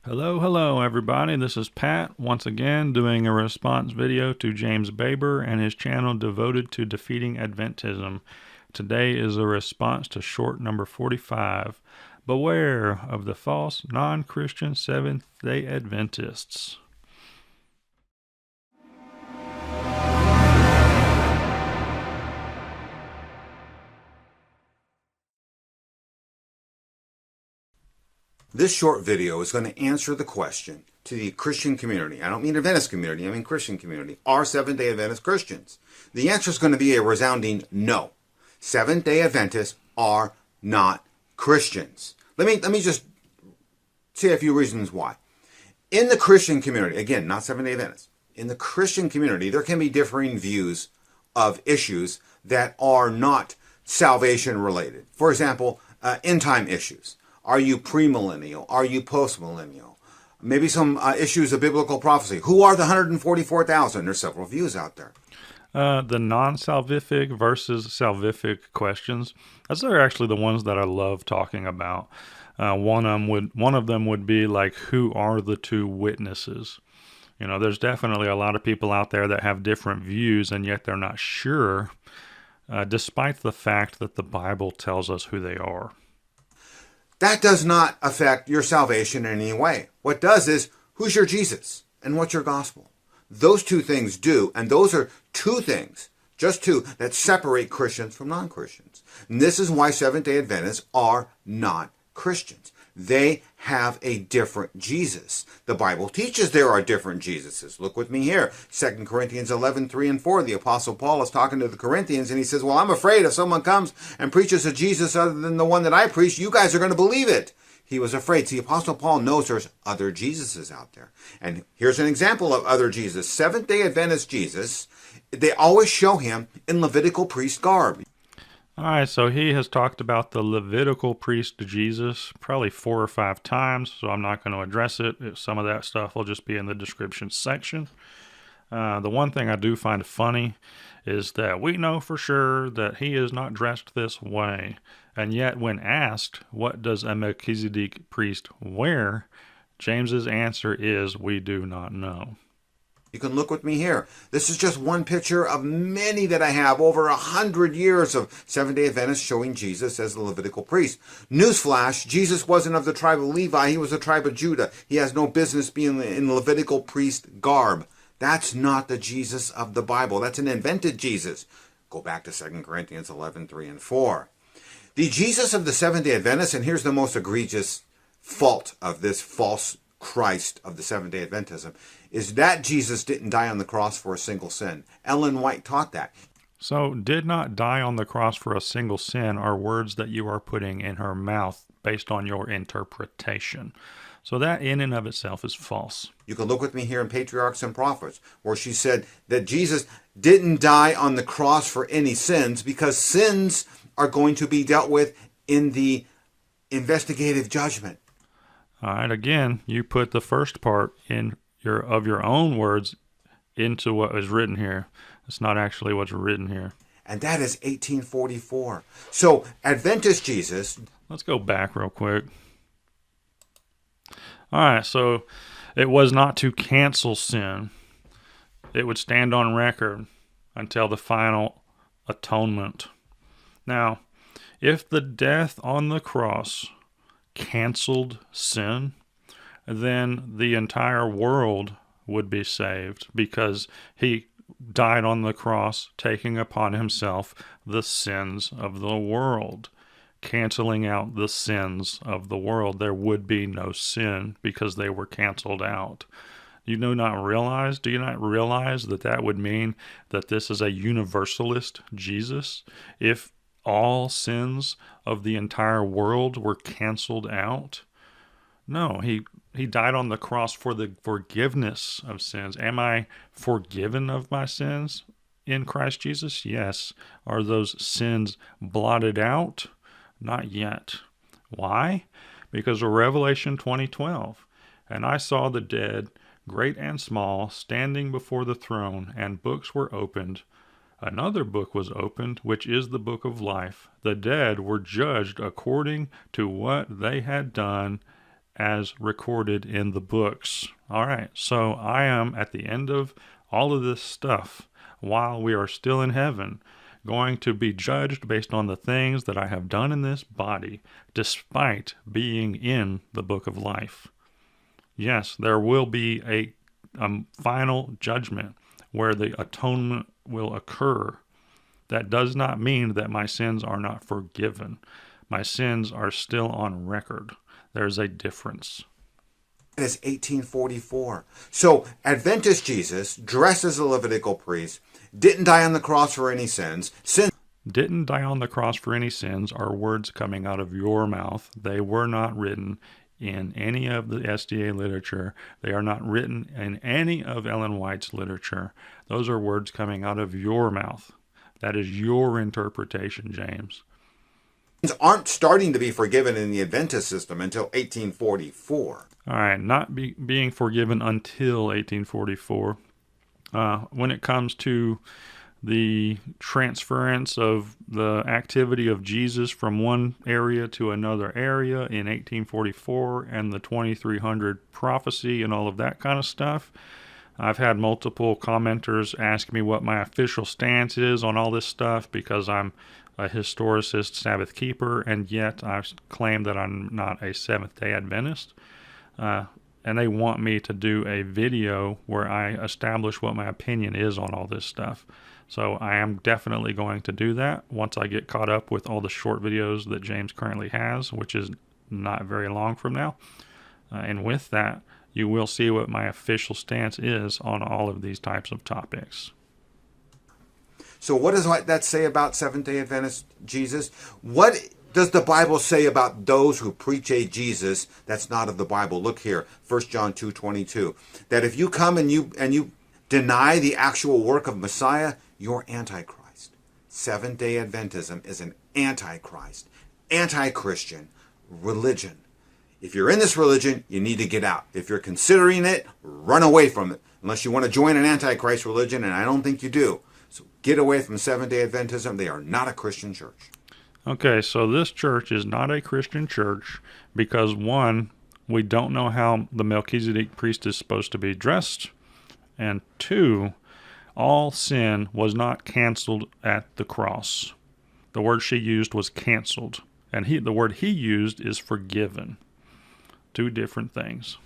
Hello, everybody. This is Pat once again doing a response video to James Baber and his channel devoted to defeating Adventism. Today is a response to short number 45. Beware of the false non-Christian Seventh-day Adventists. This short video is going to answer the question to the Christian community. I don't mean Adventist community, I mean Christian community. Are Seventh-day Adventist Christians? The answer is going to be a resounding no. Seventh-day Adventists are not Christians. Let me just say a few reasons why. In the Christian community, again, not Seventh-day Adventists, in the Christian community, there can be differing views of issues that are not salvation related. For example, end-time issues. Are you premillennial? Are you postmillennial? Maybe some issues of biblical prophecy. Who are the 144,000? There's several views out there. The non-salvific versus salvific questions, those are actually the ones that I love talking about. One of them would be like, who are the two witnesses? You know, there's definitely a lot of people out there that have different views, and yet they're not sure, despite the fact that the Bible tells us who they are. That does not affect your salvation in any way. What does is, who's your Jesus and what's your gospel? Those two things do, and those are two things, just two, that separate Christians from non-Christians. And this is why Seventh-day Adventists are not Christians. They have a different Jesus. The Bible teaches there are different Jesuses. Look with me here. 2 Corinthians 11:3-4. The Apostle Paul is talking to the Corinthians, and he says, well, I'm afraid if someone comes and preaches a Jesus other than the one that I preach, you guys are going to believe it. He was afraid. See, Apostle Paul knows there's other Jesuses out there. And here's an example of other Jesus. Seventh-day Adventist Jesus, they always show him in Levitical priest garb. All right, so he has talked about the Levitical priest Jesus probably 4 or 5 times, so I'm not going to address it. Some of that stuff will just be in the description section. The one thing I do find funny is that we know for sure that he is not dressed this way, and yet when asked, what does a Melchizedek priest wear, James's answer is, we do not know. You can look with me here. This is just one picture of many that I have, over 100 years of Seventh-day Adventists showing Jesus as the Levitical priest. Newsflash, Jesus wasn't of the tribe of Levi, he was the tribe of Judah. He has no business being in Levitical priest garb. That's not the Jesus of the Bible. That's an invented Jesus. Go back to 2 Corinthians 11:3-4. The Jesus of the Seventh-day Adventists, and here's the most egregious fault of this false Christ of the Seventh-day Adventism, is that Jesus didn't die on the cross for a single sin. Ellen White taught that. So, did not die on the cross for a single sin are words that you are putting in her mouth based on your interpretation. So that in and of itself is false. You can look with me here in Patriarchs and Prophets, where she said that Jesus didn't die on the cross for any sins, because sins are going to be dealt with in the investigative judgment. All right, again, you put the first part of your own words into what is written here. It's not actually what's written here. And that is 1844. So, Adventist Jesus... Let's go back real quick. All right, so it was not to cancel sin. It would stand on record until the final atonement. Now, if the death on the cross canceled sin, then the entire world would be saved, because he died on the cross, taking upon himself the sins of the world, canceling out the sins of the world. There would be no sin because they were canceled out. Do you not realize that that would mean that this is a universalist Jesus? If all sins of the entire world were canceled out? No, he died on the cross for the forgiveness of sins. Am I forgiven of my sins in Christ Jesus? Yes. Are those sins blotted out? Not yet. Why? Because of Revelation 20:12. And I saw the dead, great and small, standing before the throne, and books were opened. Another book was opened, which is the book of life. The dead were judged according to what they had done, as recorded in the books. All right, so I am at the end of all of this stuff while we are still in heaven, going to be judged based on the things that I have done in this body, despite being in the book of life. Yes, there will be a final judgment where the atonement will occur. That does not mean that my sins are not forgiven. My sins are still on record. There's a difference. It is 1844. So Adventist Jesus, dressed as a Levitical priest, didn't die on the cross for any sins. Didn't die on the cross for any sins are words coming out of your mouth. They were not written in any of the SDA literature. They are not written in any of Ellen White's literature. Those are words coming out of your mouth. That is your interpretation, James. Aren't starting to be forgiven in the Adventist system until 1844. All right, not being forgiven until 1844. When it comes to the transference of the activity of Jesus from one area to another area in 1844 and the 2300 prophecy and all of that kind of stuff, I've had multiple commenters ask me what my official stance is on all this stuff because I'm a historicist Sabbath keeper, and yet I claim that I'm not a Seventh-day Adventist. And they want me to do a video where I establish what my opinion is on all this stuff. So I am definitely going to do that once I get caught up with all the short videos that James currently has, which is not very long from now. And with that, you will see what my official stance is on all of these types of topics. So what does that say about Seventh-day Adventist Jesus? What does the Bible say about those who preach a Jesus that's not of the Bible? Look here, 1 John 2:22. That if you come and you deny the actual work of Messiah, you're Antichrist. Seventh-day Adventism is an Antichrist, anti-Christian religion. If you're in this religion, you need to get out. If you're considering it, run away from it. Unless you want to join an Antichrist religion, and I don't think you do. So get away from Seventh-day Adventism. They are not a Christian church. Okay, so this church is not a Christian church because, one, we don't know how the Melchizedek priest is supposed to be dressed, and two, all sin was not canceled at the cross. The word she used was canceled, and the word he used is forgiven. Two different things.